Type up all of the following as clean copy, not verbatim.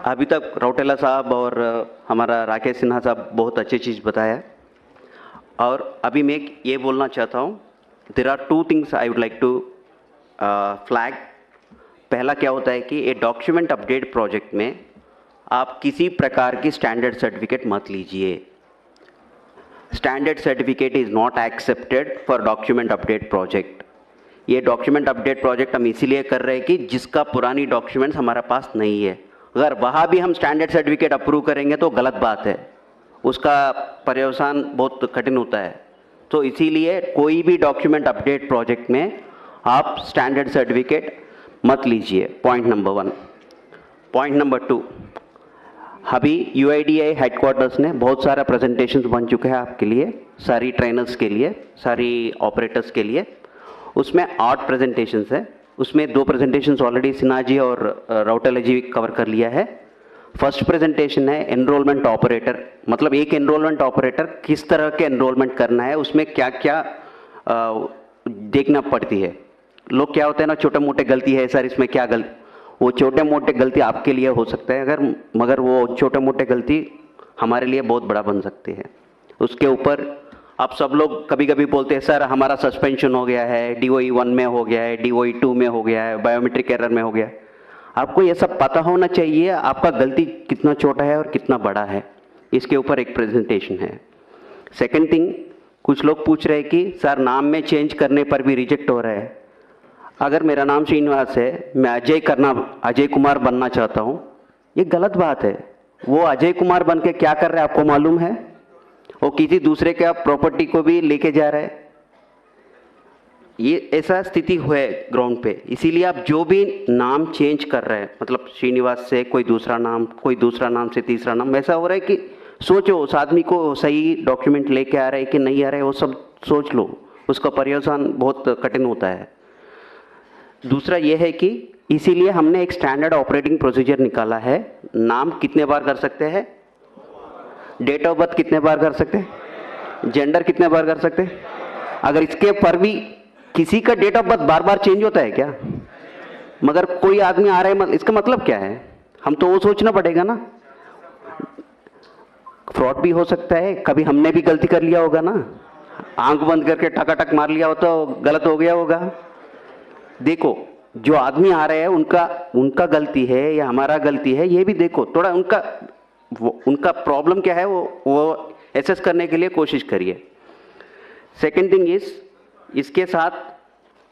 अभी तक रौटेला साहब और हमारा राकेश सिन्हा साहब बहुत अच्छी चीज़ बताया और अभी मैं ये बोलना चाहता हूँ, there are two things I would like to flag. पहला क्या होता है कि ये डॉक्यूमेंट अपडेट प्रोजेक्ट में आप किसी प्रकार की स्टैंडर्ड सर्टिफिकेट मत लीजिए। Standard certificate is not accepted for document update project. ये डॉक्यूमेंट अपडेट प्रोजेक्ट हम इसीलिए कर रहे हैं कि जिसका पुरानी डॉक्यूमेंट्स हमारा पास नहीं है, अगर वहाँ भी हम स्टैंडर्ड सर्टिफिकेट अप्रूव करेंगे तो गलत बात है, उसका पर्यवसान बहुत कठिन होता है। तो इसीलिए कोई भी डॉक्यूमेंट अपडेट प्रोजेक्ट में आप स्टैंडर्ड सर्टिफिकेट मत लीजिए, पॉइंट नंबर 1। पॉइंट नंबर 2, अभी UIDAI हेडक्वार्टर्स ने बहुत सारा प्रेजेंटेशंस बन चुके हैं आपके लिए, सारी ट्रेनर्स के लिए, सारी ऑपरेटर्स के लिए। उसमें 8 प्रेजेंटेशंस है, उसमें 2 प्रेजेंटेशंस ऑलरेडी सिन्हा जी और रौटेला जी कवर कर लिया है। फर्स्ट प्रेजेंटेशन है एनरोलमेंट ऑपरेटर, मतलब एक एनरोलमेंट ऑपरेटर किस तरह के एनरोलमेंट करना है, उसमें क्या क्या देखना पड़ती है। लोग क्या होते हैं ना, छोटे मोटे गलती है सर इसमें, क्या गलती, वो छोटे मोटे गलती आपके लिए हो सकता है मगर वो छोटे मोटे गलती हमारे लिए बहुत बड़ा बन सकती है। उसके ऊपर आप सब लोग कभी कभी बोलते हैं सर हमारा सस्पेंशन हो गया है, DOE 1 में हो गया है, DOE 2 में हो गया है, बायोमेट्रिक एरर में हो गया है। आपको ये सब पता होना चाहिए आपका गलती कितना छोटा है और कितना बड़ा है, इसके ऊपर एक प्रेजेंटेशन है। सेकेंड थिंग, कुछ लोग पूछ रहे हैं कि सर नाम में चेंज करने पर भी रिजेक्ट हो रहा है। अगर मेरा नाम श्रीनिवास है, मैं अजय कुमार बनना चाहता हूँ, ये गलत बात है। वो अजय कुमार बन के क्या कर रहा है आपको मालूम है? वो किसी दूसरे का प्रॉपर्टी को भी लेके जा रहा है। ये ऐसा स्थिति हुआ है ग्राउंड पे। इसीलिए आप जो भी नाम चेंज कर रहे हैं, मतलब श्रीनिवास से कोई दूसरा नाम, कोई दूसरा नाम से तीसरा नाम, ऐसा हो रहा है कि सोचो उस आदमी को सही डॉक्यूमेंट लेके आ रहा है कि नहीं आ रहा है, वो सब सोच लो, उसका पर्यवसान बहुत कठिन होता है। दूसरा ये है कि इसीलिए हमने एक स्टैंडर्ड ऑपरेटिंग प्रोसीजर निकाला है। नाम कितने बार कर सकते हैं, डेट ऑफ बर्थ कितने बार कर सकते हैं, जेंडर कितने बार कर सकते हैं। अगर इसके पर भी किसी का डेट ऑफ बर्थ बार बार चेंज होता है क्या? मगर कोई आदमी आ रहा है, इसका मतलब क्या है? हम तो वो सोचना पड़ेगा ना। फ्रॉड भी हो सकता है, कभी हमने भी गलती कर लिया होगा ना, आंख बंद करके टकाटक मार लिया हो तो गलत हो गया होगा। देखो जो आदमी आ रहे हैं उनका गलती है या हमारा गलती है, ये भी देखो थोड़ा। उनका प्रॉब्लम क्या है वो एसेस करने के लिए कोशिश करिए। सेकेंड थिंग इज, इसके साथ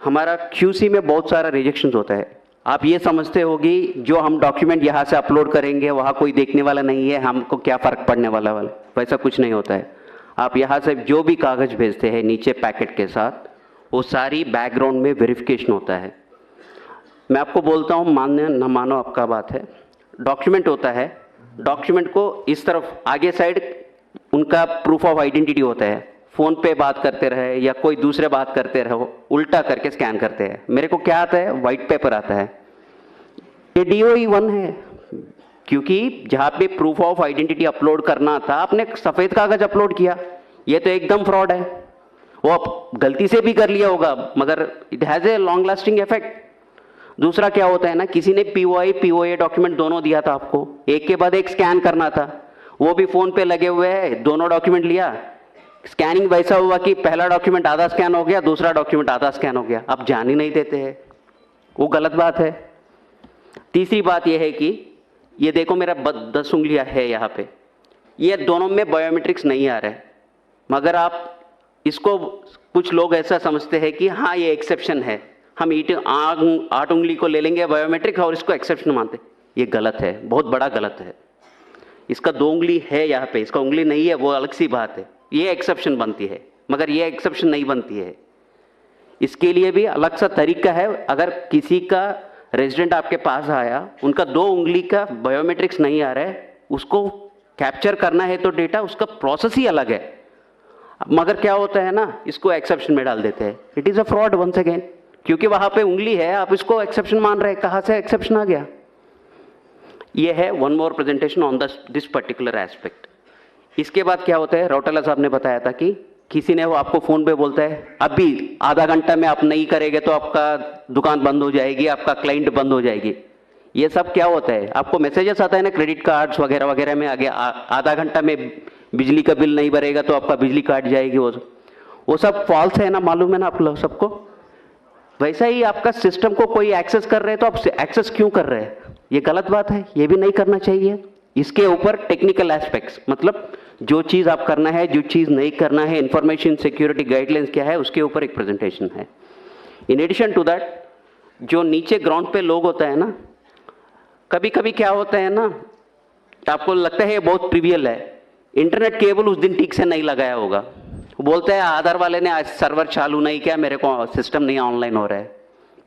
हमारा QC में बहुत सारा रिजेक्शन होता है। आप ये समझते होगी जो हम डॉक्यूमेंट यहाँ से अपलोड करेंगे वहाँ कोई देखने वाला नहीं है, हमको क्या फ़र्क पड़ने वाला वैसा कुछ नहीं होता है। आप यहाँ से जो भी कागज़ भेजते हैं नीचे पैकेट के साथ, वो सारी बैकग्राउंड में वेरिफिकेशन होता है। मैं आपको बोलता हूँ, मानने न मानो आपका बात है, डॉक्यूमेंट होता है, डॉक्यूमेंट को इस तरफ आगे साइड उनका प्रूफ ऑफ आइडेंटिटी होता है। फ़ोन पे बात करते रहे या कोई दूसरे बात करते रहो, उल्टा करके स्कैन करते हैं। मेरे को क्या आता है, वाइट पेपर आता है। ये DOE 1 है, क्योंकि जहाँ पे प्रूफ ऑफ आइडेंटिटी अपलोड करना था आपने सफ़ेद कागज अपलोड किया। ये तो एकदम फ्रॉड है। वो आप गलती से भी कर लिया होगा मगर it has a long lasting effect. दूसरा क्या होता है ना, किसी ने POA डॉक्यूमेंट दोनों दिया था आपको, एक के बाद एक स्कैन करना था, वो भी फ़ोन पे लगे हुए हैं, दोनों डॉक्यूमेंट लिया, स्कैनिंग वैसा हुआ कि पहला डॉक्यूमेंट आधा स्कैन हो गया, दूसरा डॉक्यूमेंट आधा स्कैन हो गया। आप जान ही नहीं देते हैं, वो गलत बात है। तीसरी बात यह है कि ये देखो मेरा 10 उंगलियां है यहाँ पे, ये दोनों में बायोमेट्रिक्स नहीं आ रहा है, मगर आप इसको, कुछ लोग ऐसा समझते हैं कि हाँ ये एक्सेप्शन है, हम 8 उंगली को ले लेंगे बायोमेट्रिक और इसको एक्सेप्शन मानते। ये गलत है, बहुत बड़ा गलत है। इसका 2 उंगली है यहाँ पे, इसका उंगली नहीं है, वो अलग सी बात है, ये एक्सेप्शन बनती है, मगर ये एक्सेप्शन नहीं बनती है। इसके लिए भी अलग सा तरीका है। अगर किसी का रेजिडेंट आपके पास आया, उनका 2 उंगली का बायोमेट्रिक्स नहीं आ रहा है, उसको कैप्चर करना है तो डेटा, उसका प्रोसेस ही अलग है। मगर क्या होता है ना, इसको एक्सेप्शन में डाल देते हैं। It is a fraud once again, क्योंकि वहाँ पे उंगली है, आप इसको एक्सेप्शन मान रहे हैं, कहाँ से एक्सेप्शन आ गया? ये है one more presentation on this particular aspect. इसके बाद क्या होता है, रौटेला साहब ने बताया था कि किसी ने वो आपको फ़ोन पे बोलता है अभी आधा घंटा में आप नहीं करेंगे तो आपका दुकान बंद हो जाएगी, आपका क्लाइंट बंद हो जाएगी। ये सब क्या होता है, आपको मैसेजेस आता है ना क्रेडिट कार्ड्स वगैरह वगैरह में, आगे आधा घंटा में बिजली का बिल नहीं भरेगा तो आपका बिजली काट जाएगी, वो सब फॉल्स है ना, मालूम है ना आप लोग सबको। वैसा ही आपका सिस्टम को कोई एक्सेस कर रहे हैं तो आप एक्सेस क्यों कर रहे हैं, ये गलत बात है, ये भी नहीं करना चाहिए। इसके ऊपर टेक्निकल एस्पेक्ट्स, मतलब जो चीज़ आप करना है, जो चीज़ नहीं करना है, इंफॉर्मेशन सिक्योरिटी गाइडलाइंस क्या है, उसके ऊपर एक प्रेजेंटेशन है। इन एडिशन टू दैट, जो नीचे ग्राउंड पे लोग होता है ना, कभी कभी क्या होता है ना, आपको लगता है ये बहुत ट्रिवियल है, इंटरनेट केबल उस दिन ठीक से नहीं लगाया होगा, बोलते हैं आधार वाले ने आज सर्वर चालू नहीं किया, मेरे को सिस्टम नहीं ऑनलाइन हो रहा है।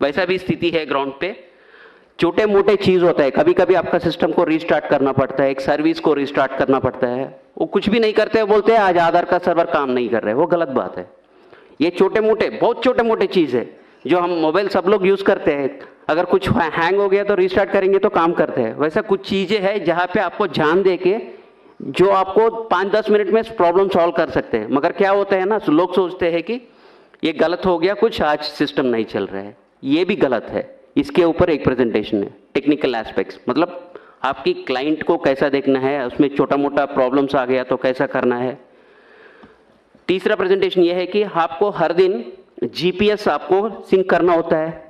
वैसा भी स्थिति है ग्राउंड पे, छोटे मोटे चीज़ होता है, कभी कभी आपका सिस्टम को रीस्टार्ट करना पड़ता है, एक सर्विस को रीस्टार्ट करना पड़ता है, वो कुछ भी नहीं करते, बोलते हैं आज आधार का सर्वर काम नहीं कर रहे, वो गलत बात है। ये छोटे मोटे, बहुत छोटे मोटे चीज़ है जो हम मोबाइल सब लोग यूज़ करते हैं, अगर कुछ हैंग हो गया तो रीस्टार्ट करेंगे तो काम करते हैं। वैसा कुछ चीज़ें हैं जहाँ पे आपको ध्यान दे के जो आपको 5-10 मिनट में प्रॉब्लम सॉल्व कर सकते हैं। मगर क्या होता है ना, लोग सोचते हैं कि ये गलत हो गया कुछ, आज सिस्टम नहीं चल रहा है, ये भी गलत है। इसके ऊपर एक प्रेजेंटेशन है, टेक्निकल एस्पेक्ट्स, मतलब आपकी क्लाइंट को कैसा देखना है, उसमें छोटा मोटा प्रॉब्लम्स आ गया तो कैसा करना है। तीसरा प्रेजेंटेशन ये है कि आपको हर दिन जीपीएस आपको सिंक करना होता है,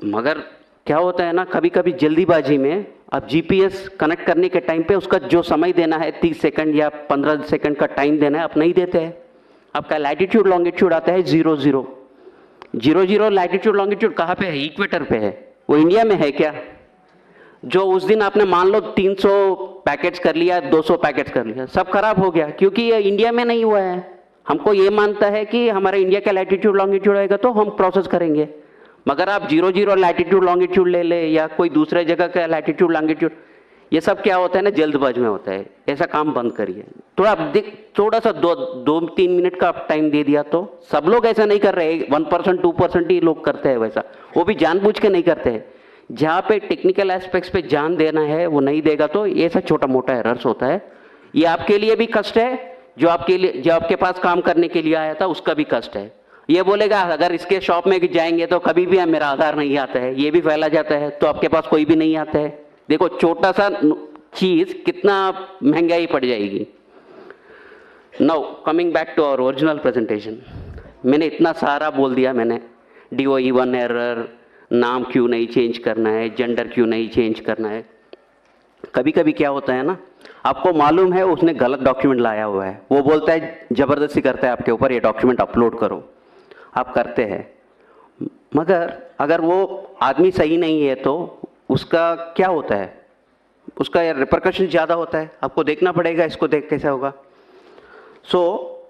मगर क्या होता है ना, कभी कभी जल्दीबाजी में आप जीपीएस कनेक्ट करने के टाइम पे उसका जो समय देना है 30 सेकंड या 15 सेकंड का टाइम देना है, आप नहीं देते हैं। आपका लैटिट्यूड लॉन्गिट्यूड आता है 00 00, लैटिट्यूड लॉन्गिट्यूड कहाँ पे है, इक्वेटर पे है, वो इंडिया में है क्या? जो उस दिन आपने मान लो 300 पैकेट्स कर लिया, 200 पैकेट्स कर लिया, सब खराब हो गया क्योंकि ये इंडिया में नहीं हुआ है। हमको ये मानता है कि हमारा इंडिया का लैटिट्यूड लॉन्गिट्यूड आएगा तो हम प्रोसेस करेंगे, मगर आप 00 लैटिट्यूड लॉन्गिट्यूड ले ले या कोई दूसरे जगह का लैटिट्यूड लॉन्गिट्यूड, ये सब क्या होता है ना, जल्दबाजी में होता है। ऐसा काम बंद करिए, थोड़ा सा 2-3 मिनट का आप टाइम दे दिया तो, सब लोग ऐसा नहीं कर रहे, 1% 2% ही लोग करते हैं वैसा, वो भी जानबूझ के नहीं करते हैं। जहाँ पे टेक्निकल एस्पेक्ट्स पे जान देना है वो नहीं देगा तो ये सब छोटा मोटा एरर्स होता है। ये आपके लिए भी कष्ट है, जो आपके पास काम करने के लिए आया था उसका भी कष्ट है। ये बोलेगा अगर इसके शॉप में जाएंगे तो कभी भी मेरा आधार नहीं आता है, ये भी फैला जाता है तो आपके पास कोई भी नहीं आता है। देखो छोटा सा चीज कितना महंगाई पड़ जाएगी। Now coming back to our original presentation, मैंने इतना सारा बोल दिया, मैंने DOE1 एरर, नाम क्यों नहीं चेंज करना है, जेंडर क्यों नहीं चेंज करना है। कभी कभी क्या होता है ना, आपको मालूम है उसने गलत डॉक्यूमेंट लाया हुआ है, वो बोलता है ज़बरदस्ती करता है आपके ऊपर, ये डॉक्यूमेंट अपलोड करो, आप करते हैं, मगर अगर वो आदमी सही नहीं है तो उसका क्या होता है, उसका रिपरकशन ज़्यादा होता है, आपको देखना पड़ेगा इसको, देख कैसे होगा।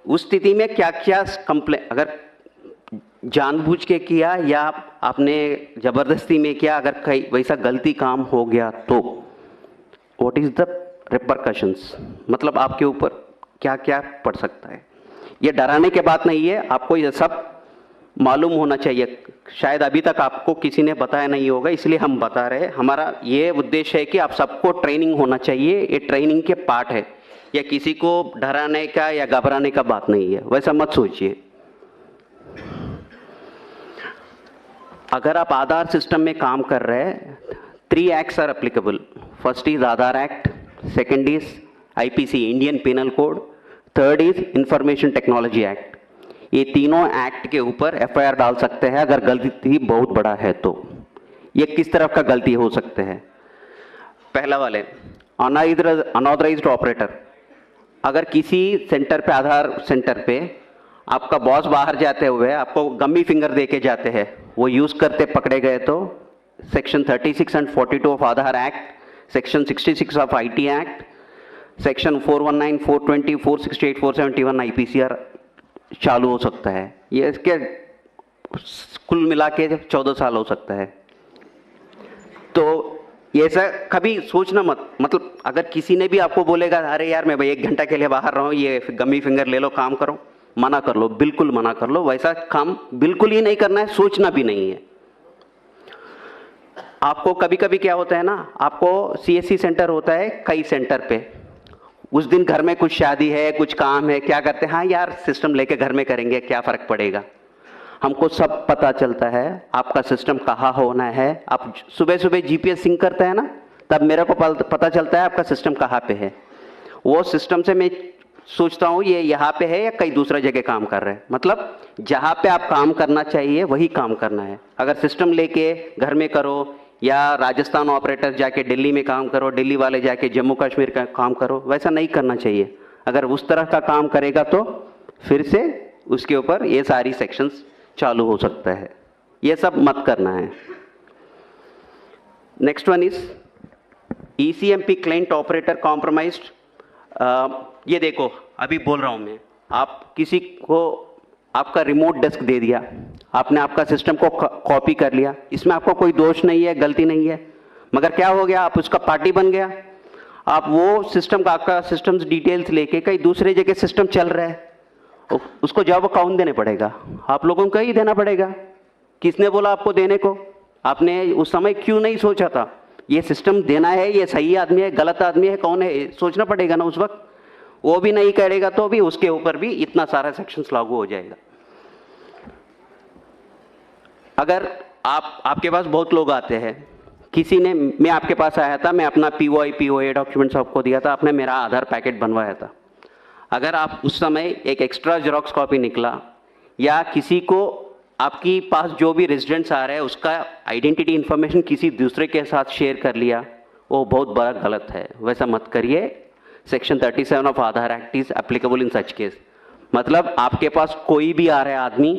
उस स्थिति में क्या क्या कंप्लेन, अगर जानबूझ के किया या आपने ज़बरदस्ती में किया, अगर कहीं वैसा गलती काम हो गया तो व्हाट इज़ द रिपरकशंस, मतलब आपके ऊपर क्या क्या पड़ सकता है। ये डराने के बात नहीं है, आपको ये सब मालूम होना चाहिए। शायद अभी तक आपको किसी ने बताया नहीं होगा, इसलिए हम बता रहे हैं। हमारा ये उद्देश्य है कि आप सबको ट्रेनिंग होना चाहिए, ये ट्रेनिंग के पार्ट है, या किसी को डराने का या घबराने का बात नहीं है, वैसा मत सोचिए। अगर आप आधार सिस्टम में काम कर रहे हैं, 3 acts are applicable. First is Aadhaar act, second is IPC Indian penal code, third is information technology act. ये तीनों एक्ट के ऊपर FIR डाल सकते हैं अगर गलती बहुत बड़ा है तो। ये किस तरफ का गलती हो सकते हैं? पहला वाले अनऑथराइज्ड ऑपरेटर, अगर किसी सेंटर पे, आधार सेंटर पे आपका बॉस बाहर जाते हुए आपको गम्मी फिंगर दे के जाते हैं, वो यूज करते पकड़े गए तो section 36 and 42 of Aadhaar act, section 66 of IT act, section 419, 420, 468, 471 IPCR चालू हो सकता है। ये इसके कुल मिला के 14 साल हो सकता है। तो ये ऐसा कभी सोचना मत, मतलब अगर किसी ने भी आपको बोलेगा अरे यार मैं भाई 1 घंटा के लिए बाहर रहा हूँ, ये गम्मी फिंगर ले लो, काम करो, मना कर लो, बिल्कुल मना कर लो। वैसा काम बिल्कुल ही नहीं करना है, सोचना भी नहीं है। आपको कभी कभी क्या होता है ना, आपको CSC सेंटर होता है कई सेंटर पे, उस दिन घर में कुछ शादी है, कुछ काम है, क्या करते हैं, हाँ यार सिस्टम लेके घर में करेंगे, क्या फर्क पड़ेगा। हमको सब पता चलता है आपका सिस्टम कहाँ होना है। आप सुबह सुबह जीपीएस सिंक करते हैं ना, तब मेरे को पता चलता है आपका सिस्टम कहाँ पे है। वो सिस्टम से मैं सोचता हूँ ये यहाँ पे है या कहीं दूसरा जगह काम कर रहे हैं। मतलब जहाँ पे आप काम करना चाहिए वही काम करना है। अगर सिस्टम लेके घर में करो या राजस्थान ऑपरेटर जाके दिल्ली में काम करो, दिल्ली वाले जाके जम्मू कश्मीर का काम करो, वैसा नहीं करना चाहिए। अगर उस तरह का काम करेगा तो फिर से उसके ऊपर ये सारी सेक्शंस चालू हो सकता है। ये सब मत करना है। Next one is ECMP client operator compromised. ये देखो अभी बोल रहा हूं मैं, आप किसी को आपका रिमोट डेस्क दे दिया, आपने आपका सिस्टम को कॉपी कर लिया, इसमें आपको कोई दोष नहीं है, गलती नहीं है, मगर क्या हो गया, आप उसका पार्टी बन गया। आप वो सिस्टम का आपका सिस्टम्स डिटेल्स लेके कहीं दूसरे जगह सिस्टम चल रहा है, उसको जवाब कौन देने पड़ेगा? आप लोगों को ही देना पड़ेगा। किसने बोला आपको देने को? आपने उस समय क्यों नहीं सोचा था ये सिस्टम देना है, ये सही आदमी है, गलत आदमी है, कौन है, सोचना पड़ेगा ना उस वक्त। वो भी नहीं करेगा तो भी उसके ऊपर भी इतना सारा सेक्शंस लागू हो जाएगा। अगर आपके पास बहुत लोग आते हैं, किसी ने, मैं आपके पास आया था, मैं अपना POA डॉक्यूमेंट्स आपको दिया था, आपने मेरा आधार पैकेट बनवाया था। अगर आप उस समय एक एक्स्ट्रा जेरोक्स कॉपी निकला या किसी को आपकी पास जो भी रेजिडेंट्स आ रहे हैं उसका आइडेंटिटी इंफॉर्मेशन किसी दूसरे के साथ शेयर कर लिया, वो बहुत बड़ा गलत है। वैसा मत करिए। Section 37 of Aadhaar act is applicable in such case. मतलब आपके पास कोई भी आ रहा है आदमी,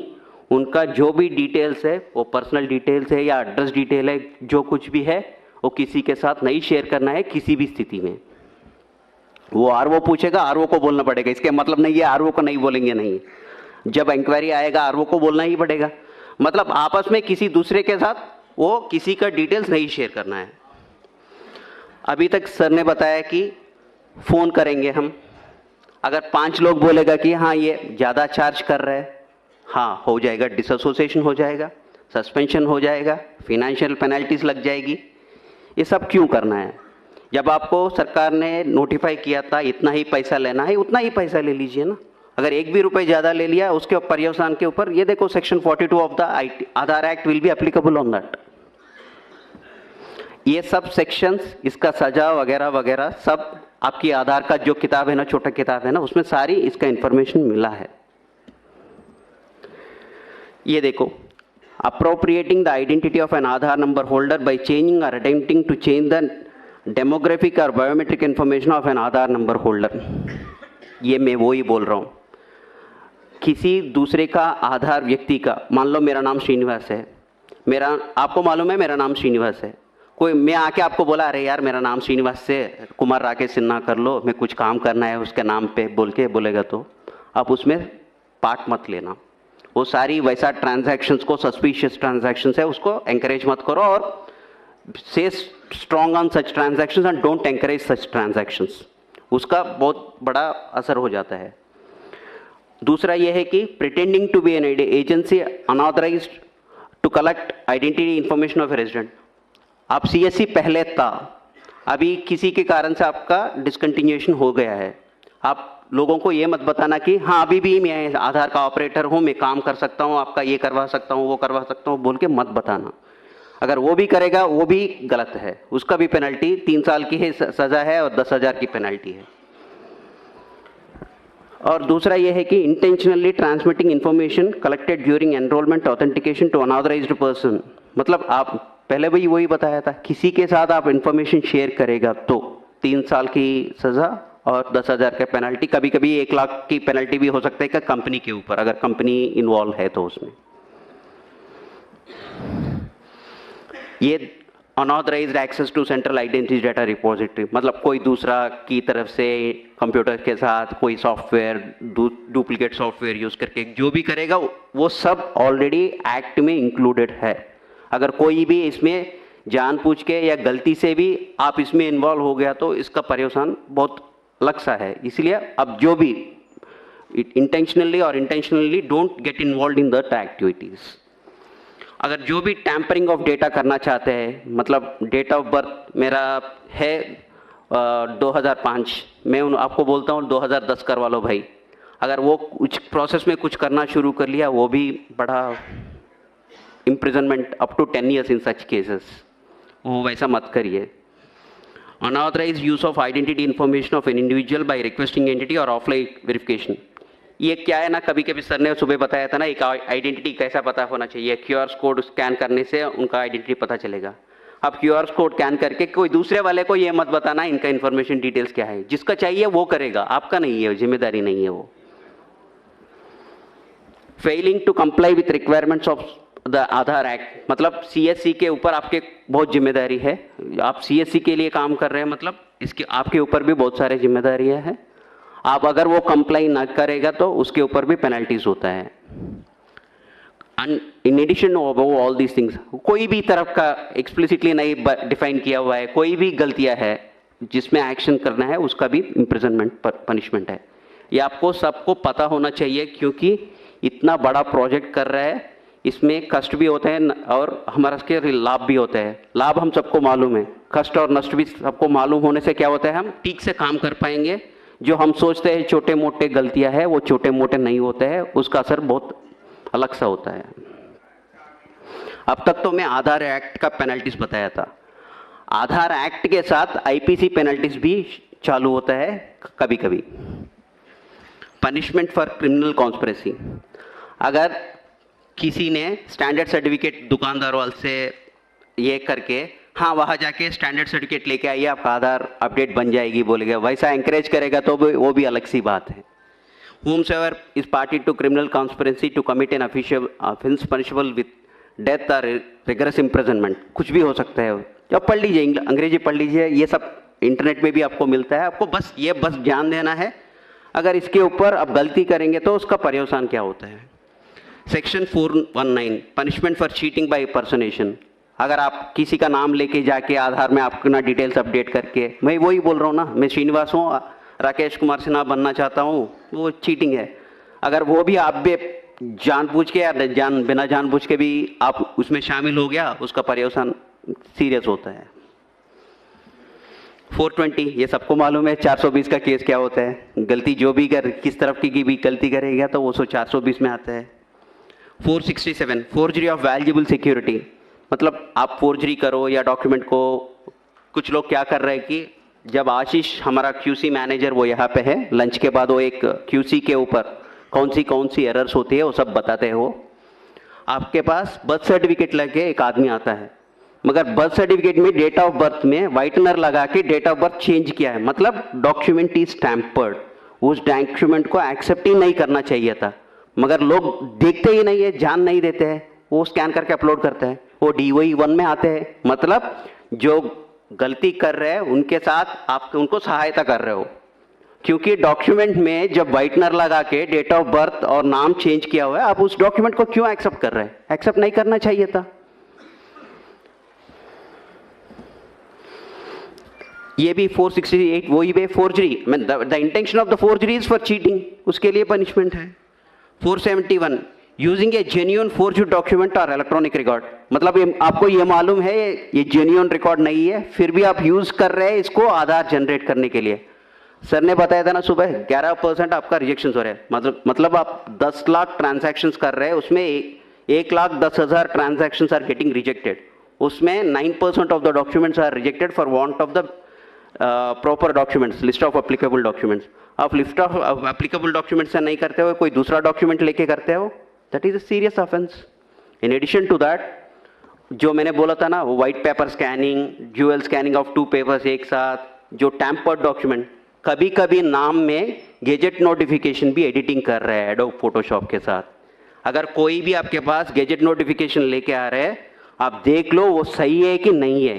उनका जो भी डिटेल्स है, वो पर्सनल डिटेल्स है या एड्रेस डिटेल है, जो कुछ भी है वो किसी के साथ नहीं शेयर करना है किसी भी स्थिति में। वो आरओ पूछेगा, आरओ को बोलना पड़ेगा। इसके मतलब नहीं है आरओ को नहीं बोलेंगे, नहीं। जब इंक्वायरी आएगा आरओ को बोलना ही पड़ेगा। मतलब आपस में किसी दूसरे के साथ वो किसी का डिटेल्स नहीं शेयर करना है। अभी तक सर ने बताया कि फोन करेंगे हम, अगर 5 लोग बोलेगा कि हाँ ये ज़्यादा चार्ज कर रहे हैं, हाँ हो जाएगा, डिसएसोसिएशन हो जाएगा, सस्पेंशन हो जाएगा, फिनेंशियल पेनल्टीज लग जाएगी। ये सब क्यों करना है? जब आपको सरकार ने नोटिफाई किया था इतना ही पैसा लेना है, उतना ही पैसा ले लीजिए ना। अगर 1 भी रुपए ज़्यादा ले लिया उसके पर्यवसान के ऊपर, ये देखो section 42 of the Aadhaar act will be applicable on that. ये सब सेक्शंस, इसका सजा वगैरह वगैरह सब आपकी आधार का जो किताब है ना, छोटा किताब है ना, उसमें सारी इसका इंफॉर्मेशन मिला है। ये देखो, appropriating the identity of an Aadhaar number holder by changing और attempting to change the demographic और biometric information of an Aadhaar number holder. ये मैं वो ही बोल रहा हूँ, किसी दूसरे का आधार व्यक्ति का, मान लो मेरा नाम श्रीनिवास है, मेरा आपको मालूम है मेरा नाम श्रीनिवास है, कोई मैं आके आपको बोला अरे यार मेरा नाम श्रीनिवास से कुमार राकेश सिन्हा कर लो, मैं कुछ काम करना है उसके नाम पे बोल के बोलेगा, तो आप उसमें पार्ट मत लेना। वो सारी वैसा ट्रांजैक्शंस को, सस्पिशियस ट्रांजैक्शंस है, उसको एंकरेज मत करो और से strong on such transactions and don't encourage such transactions. उसका बहुत बड़ा असर हो जाता है। दूसरा यह है कि pretending to be an agency unauthorised to collect identity information of a resident. आप CSC पहले था, अभी किसी के कारण से आपका डिसकंटिन्यूएशन हो गया है, आप लोगों को ये मत बताना कि हाँ अभी भी मैं आधार का ऑपरेटर हूँ, मैं काम कर सकता हूँ, आपका ये करवा सकता हूँ, वो करवा सकता हूँ बोल के मत बताना। अगर वो भी करेगा वो भी गलत है, उसका भी पेनल्टी 3 साल की है सज़ा है और 10,000 की पेनल्टी है। और दूसरा ये है कि intentionally transmitting information collected during enrolment authentication to unauthorised person. मतलब आप पहले भी वही बताया था, किसी के साथ आप इंफॉर्मेशन शेयर करेगा तो 3 साल की सज़ा और 10,000 का पेनल्टी, कभी कभी 1 लाख की पेनल्टी भी हो सकता है कि कंपनी के ऊपर, अगर कंपनी इन्वॉल्व है तो उसमें। ये unauthorised access to central identity data repository, मतलब कोई दूसरा की तरफ से कंप्यूटर के साथ कोई सॉफ्टवेयर, डुप्लीकेट सॉफ्टवेयर यूज करके जो भी करेगा वो सब ऑलरेडी एक्ट में इंक्लूडेड है। अगर कोई भी इसमें जानबूझ के या गलती से भी आप इसमें इन्वॉल्व हो गया तो इसका पर्यवसान बहुत अलग सा है। इसलिए अब जो भी इंटेंशनली और intentionally don't get involve in that activities. अगर जो भी टैंपरिंग ऑफ डेटा करना चाहते हैं, मतलब डेट ऑफ बर्थ मेरा है 2005, मैं आपको बोलता हूँ 2010 करवा लो भाई, अगर वो कुछ प्रोसेस में कुछ करना शुरू कर लिया, वो भी बड़ा imprisonment up to 10 years in such cases. वो वैसा मत करिए. Unauthorized use of identity information of an individual by requesting entity or offline verification. ये क्या है ना, कभी कभी सर ने सुबह बताया था ना, एक आइडेंटिटी कैसा पता होना चाहिए. QR कोड स्कैन करने से उनका आइडेंटिटी पता चलेगा. अब QR कोड स्कैन करके कोई दूसरे वाले को ये मत बताना इनका इन्फॉर्मेशन डिटेल्स क्या है. जिसका चाहिए वो करेगा, आपका नहीं है, जिम्मेदारी नहीं है वो. Failing to comply with requirements of the Aadhaar act, मतलब CSC के ऊपर आपके बहुत जिम्मेदारी है. आप CSC के लिए काम कर रहे हैं, मतलब इसके आपके ऊपर भी बहुत सारे जिम्मेदारियां हैं. आप अगर वो कंप्लाई ना करेगा तो उसके ऊपर भी पेनल्टीज होता है. In addition all these things, कोई भी तरफ का एक्सप्लिसिटली नहीं डिफाइन किया हुआ है, कोई भी गलतियां है जिसमें एक्शन करना है उसका भी इम्प्रिजनमेंट पनिशमेंट है. ये आपको सबको पता होना चाहिए, क्योंकि इतना बड़ा प्रोजेक्ट कर रहा है, इसमें कष्ट भी होते हैं और हमारा इसके लाभ भी होते हैं. लाभ हम सबको मालूम है, कष्ट और नष्ट भी सबको मालूम होने से क्या होता है, हम ठीक से काम कर पाएंगे. जो हम सोचते हैं छोटे मोटे गलतियां हैं, वो छोटे मोटे नहीं होते हैं, उसका असर बहुत अलग सा होता है. अब तक तो मैं आधार एक्ट का पेनल्टीज बताया था. आधार एक्ट के साथ IPC पेनल्टीज भी चालू होता है कभी कभी. पनिशमेंट फॉर क्रिमिनल कॉन्स्पिरेसी, अगर किसी ने स्टैंडर्ड सर्टिफिकेट दुकानदार वाले से ये करके, हाँ वहाँ जाके स्टैंडर्ड सर्टिफिकेट लेके आइए आपका आधार अपडेट बन जाएगी बोलेगा, वैसा एंकरेज करेगा तो वो भी अलग सी बात है. whomsoever is party to criminal conspiracy to commit an official offense punishable with death or rigorous imprisonment, कुछ भी हो सकता है. अब पढ़ लीजिए, अंग्रेजी पढ़ लीजिए, ये सब इंटरनेट में भी आपको मिलता है. आपको बस ध्यान देना है, अगर इसके ऊपर आप गलती करेंगे तो उसका पर्यवसान क्या होता है. Section 419 punishment for cheating by personation, अगर आप किसी का नाम लेके जाके आधार में अपना डिटेल्स अपडेट करके, मैं वही बोल रहा हूँ ना, मैं श्रीनिवास हूँ, राकेश कुमार सिन्हा बनना चाहता हूँ, वो चीटिंग है. अगर वो भी आप भी जानबूझ के या बिना जानबूझ के भी आप उसमें शामिल हो गया, उसका पर्यवसान सीरियस होता है. 420 ये सबको मालूम है, 420 का केस क्या होता है. गलती जो भी किस तरफ की भी गलती करेगा तो वो 420 में आता है. 467 फोर्जरी ऑफ वैल्यूएबल सिक्योरिटी, मतलब आप फोर्जरी करो या डॉक्यूमेंट को, कुछ लोग क्या कर रहे हैं कि जब आशीष हमारा QC मैनेजर वो यहाँ पे है, लंच के बाद वो एक QC के ऊपर कौन सी एरर्स होती है वो सब बताते हैं. वो आपके पास बर्थ सर्टिफिकेट लेके एक आदमी आता है, मगर बर्थ सर्टिफिकेट में डेट ऑफ बर्थ में व्हाइटनर लगा के डेट ऑफ बर्थ चेंज किया है, मतलब डॉक्यूमेंट इज टैम्पर्ड. उस डॉक्यूमेंट को एक्सेप्ट ही नहीं करना चाहिए था, मगर लोग देखते ही नहीं है, ध्यान नहीं देते हैं, वो स्कैन करके अपलोड करते हैं, वो DOE 1 में आते हैं. मतलब जो गलती कर रहे हैं उनके साथ आप उनको सहायता कर रहे हो, क्योंकि डॉक्यूमेंट में जब व्हाइटनर लगा के डेट ऑफ बर्थ और नाम चेंज किया हुआ है, आप उस डॉक्यूमेंट को क्यों एक्सेप्ट कर रहे हैं. एक्सेप्ट नहीं करना चाहिए था. ये भी 468 वही पे forgery, the intention of the forgery is for cheating, उसके लिए पनिशमेंट है. 471 यूजिंग ए जेन्युइन फोर्ज्ड डॉक्यूमेंट और इलेक्ट्रॉनिक रिकॉर्ड, मतलब आपको ये मालूम है ये जेन्युइन रिकॉर्ड नहीं है, फिर भी आप यूज कर रहे हैं इसको आधार जनरेट करने के लिए. सर ने बताया था ना सुबह 11% आपका रिजेक्शन हो रहा है, मतलब आप 10 लाख ट्रांजैक्शंस कर रहे हैं, उसमें 1,10,000 ट्रांजैक्शंस आर गेटिंग रिजेक्टेड. उसमें 9% of the documents are rejected for want of the proper documents, list of applicable documents. आप लिस्ट ऑफ एप्लीकेबल डॉक्यूमेंट्स से नहीं करते हो, कोई दूसरा डॉक्यूमेंट लेके करते हो, that is a serious offence. In addition to that, जो मैंने बोला था ना, वो white paper scanning, dual scanning of 2 papers एक साथ, जो टैम्पर्ड डॉक्यूमेंट, कभी कभी नाम में गैजेट नोटिफिकेशन भी एडिटिंग कर रहे हैं एडोब फोटोशॉप के साथ. अगर कोई भी आपके पास गैजेट नोटिफिकेशन लेके आ रहे हैं, आप देख लो वो सही है कि नहीं है,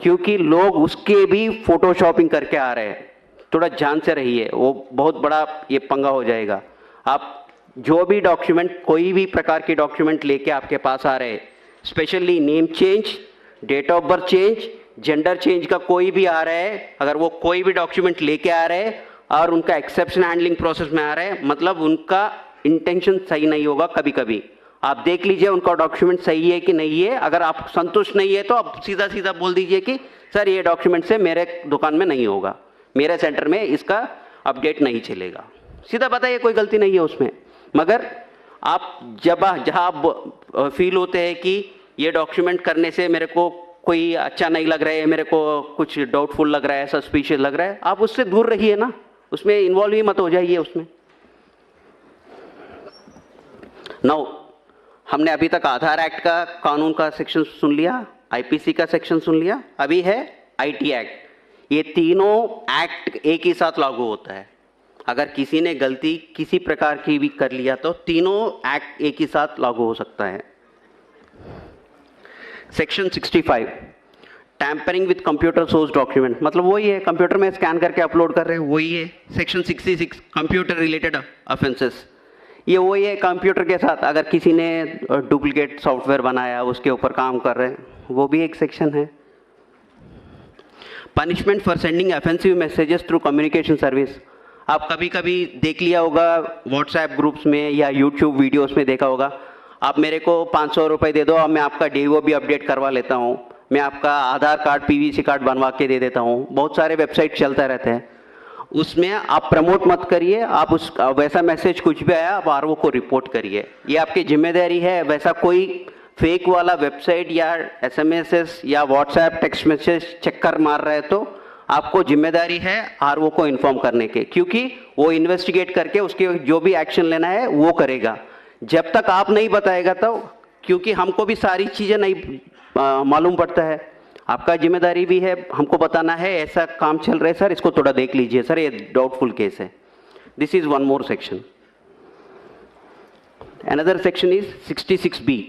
क्योंकि लोग उसके भी फोटोशॉपिंग करके आ रहे हैं. थोड़ा ध्यान से रहिए, वो बहुत बड़ा ये पंगा हो जाएगा. आप जो भी डॉक्यूमेंट, कोई भी प्रकार के डॉक्यूमेंट लेके आपके पास आ रहे हैं, specially name change, date of birth change, gender change का कोई भी आ रहा है, अगर वो कोई भी डॉक्यूमेंट लेके आ रहे हैं और उनका एक्सेप्शन हैंडलिंग प्रोसेस में आ रहे हैं, मतलब उनका इंटेंशन सही नहीं होगा. कभी कभी आप देख लीजिए उनका डॉक्यूमेंट सही है कि नहीं है. अगर आप संतुष्ट नहीं है तो आप सीधा सीधा बोल दीजिए कि सर ये डॉक्यूमेंट से मेरे दुकान में नहीं होगा, मेरे सेंटर में इसका अपडेट नहीं चलेगा. सीधा बताइए, कोई गलती नहीं है उसमें। मगर आप जहाँ आप फील होते हैं कि ये डॉक्यूमेंट करने से मेरे को कोई अच्छा नहीं लग रहा है, मेरे को कुछ डाउटफुल लग रहा है, सस्पिशियस लग रहा है, आप उससे दूर रहिए ना, उसमें इन्वॉल्व ही मत हो जाइए उसमें। नाउ हमने अभी तक आधार एक्ट का कानून का सेक्शन सुन लिया, आईपीसी का सेक्शन सुन लिया, अभी है आईटी एक्ट। ये तीनों एक्ट एक ही साथ लागू होता है। अगर किसी ने गलती किसी प्रकार की भी कर लिया तो तीनों एक्ट एक ही साथ लागू हो सकता है। Section 65 tampering with computer source document, मतलब वही है, कंप्यूटर में स्कैन करके अपलोड कर रहे हैं, वही है। सेक्शन 66 कंप्यूटर रिलेटेड ऑफेंसेस, ये वही है, कंप्यूटर के साथ अगर किसी ने डुप्लीकेट सॉफ्टवेयर बनाया उसके ऊपर काम कर रहे हैं, वो भी एक सेक्शन है। Punishment for sending offensive messages through communication service, आप कभी कभी देख लिया होगा व्हाट्सएप ग्रुप्स में या यूट्यूब वीडियोस में देखा होगा, आप मेरे को 500 रुपये दे दो और मैं आपका DO भी अपडेट करवा लेता हूँ, मैं आपका आधार कार्ड PVC कार्ड बनवा के दे देता हूँ। बहुत सारे वेबसाइट चलता रहते हैं, उसमें आप प्रमोट मत करिए। आप उस वैसा मैसेज कुछ भी आया आप RO को रिपोर्ट करिए, ये आपकी जिम्मेदारी है। वैसा कोई फेक वाला वेबसाइट या SMS या व्हाट्सएप टेक्स्ट मैसेज चक्कर मार रहे तो आपको जिम्मेदारी है RO को इन्फॉर्म करने के, क्योंकि वो इन्वेस्टिगेट करके उसके जो भी एक्शन लेना है वो करेगा। जब तक आप नहीं बताएगा तो, क्योंकि हमको भी सारी चीज़ें नहीं मालूम पड़ता है, आपका जिम्मेदारी भी है हमको बताना है ऐसा काम चल रहा है सर, इसको थोड़ा देख लीजिए सर, ये डाउटफुल केस है। This is one more section. Another section is 66B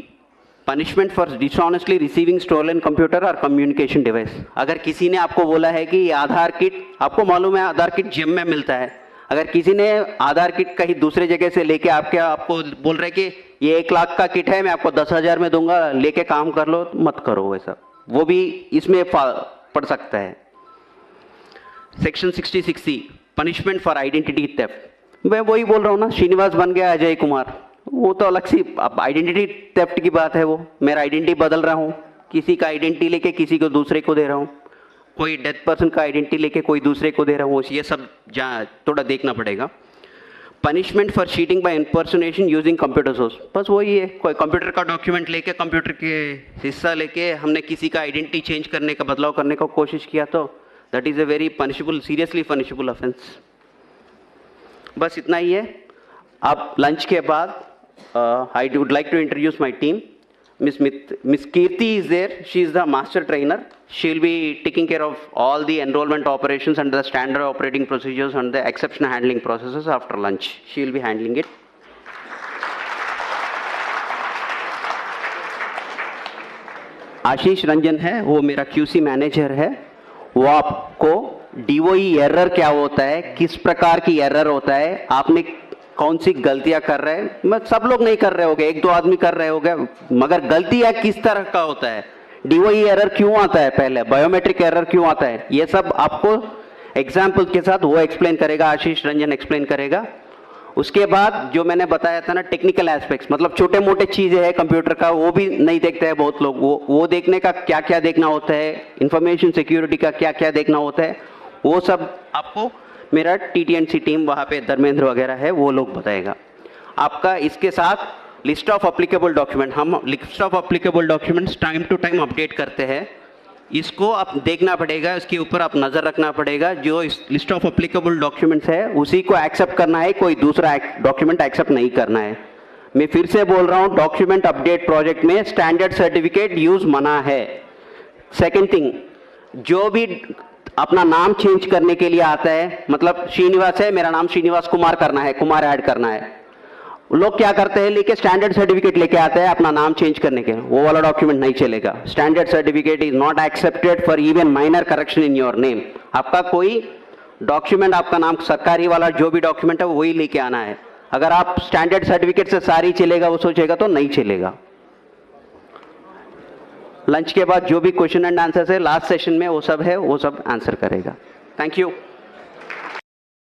punishment for dishonestly receiving stolen computer और कम्युनिकेशन डिवाइस। अगर किसी ने आपको बोला है कि आधार किट, आपको मालूम है आधार किट जिम में मिलता है, अगर किसी ने आधार किट कहीं दूसरे जगह से लेके आपको बोल रहे कि ये 1 लाख का किट है मैं आपको 10,000 में दूंगा, लेके काम कर लो, मत करो वैसा, वो भी इसमें पड़ सकता है। Section 66C punishment for identity theft, मैं वही बोल रहा हूँ ना, श्रीनिवास बन गया अजय कुमार, वो तो अलग सी आइडेंटिटी थेफ्ट की बात है। वो मेरा आइडेंटिटी बदल रहा हूँ, किसी का आइडेंटिटी लेके किसी को दूसरे को दे रहा हूँ, कोई डेथ पर्सन का आइडेंटिटी लेके कोई दूसरे को दे रहा हूँ, ये सब थोड़ा देखना पड़ेगा। Punishment for cheating by impersonation using computer source, बस वही है, कोई कंप्यूटर का डॉक्यूमेंट लेके कंप्यूटर के हिस्सा लेके हमने किसी का आइडेंटिटी चेंज करने का, बदलाव करने का कोशिश किया तो that is a very punishable, seriously punishable offence. बस इतना ही है। अब लंच के बाद I would like to introduce my team. Miss Kirti is there. She is the master trainer. She will be taking care of all the enrollment operations and the standard operating procedures and the exception handling processes after lunch. She will be handling it. आशीष रंजन है, वो मेरा QC manager है, वो आपको DOE error क्या होता है, किस प्रकार की एरर होता है, आपने कौन सी गलतियां कर रहे हैं, मैं सब लोग नहीं कर रहे होंगे, 1-2 आदमी कर रहे होंगे, मगर गलतियां किस तरह का होता है, DOE एरर क्यों आता है, पहले बायोमेट्रिक एरर क्यों आता है, ये सब आपको एग्जाम्पल के साथ वो एक्सप्लेन करेगा, आशीष रंजन एक्सप्लेन करेगा। उसके बाद जो मैंने बताया था ना टेक्निकल एस्पेक्ट्स, मतलब छोटे मोटे चीजें हैं कंप्यूटर का, वो भी नहीं देखते हैं बहुत लोग, वो देखने का क्या क्या देखना होता है, इंफॉर्मेशन सिक्योरिटी का क्या क्या देखना होता है, वो सब आपको मेरा TTNC टीम वहाँ पे धर्मेंद्र वगैरह है वो लोग बताएगा। आपका इसके साथ लिस्ट ऑफ अप्लीकेबल डॉक्यूमेंट, हम list of applicable documents time to time update करते हैं, इसको आप देखना पड़ेगा, इसके ऊपर आप नज़र रखना पड़ेगा। जो इस लिस्ट ऑफ अप्लीकेबल डॉक्यूमेंट्स है उसी को एक्सेप्ट करना है, कोई दूसरा डॉक्यूमेंट एक्सेप्ट नहीं करना है। मैं फिर से बोल रहा हूँ, डॉक्यूमेंट अपडेट प्रोजेक्ट में स्टैंडर्ड सर्टिफिकेट यूज मना है। सेकेंड थिंग, जो भी अपना नाम चेंज करने के लिए आता है, मतलब श्रीनिवास है, मेरा नाम श्रीनिवास कुमार करना है, कुमार ऐड करना है, लोग क्या करते हैं, लेके स्टैंडर्ड सर्टिफिकेट लेके आते हैं अपना नाम चेंज करने के, वो वाला डॉक्यूमेंट नहीं चलेगा। Standard certificate is not accepted for even minor correction in your name. आपका कोई डॉक्यूमेंट, आपका नाम सरकारी वाला जो भी डॉक्यूमेंट है वही लेके आना है। अगर आप स्टैंडर्ड सर्टिफिकेट से सारी चलेगा वो सोचेगा तो नहीं चलेगा। लंच के बाद जो भी क्वेश्चन एंड आंसर है लास्ट सेशन में वो सब है, वो सब आंसर करेगा। Thank you.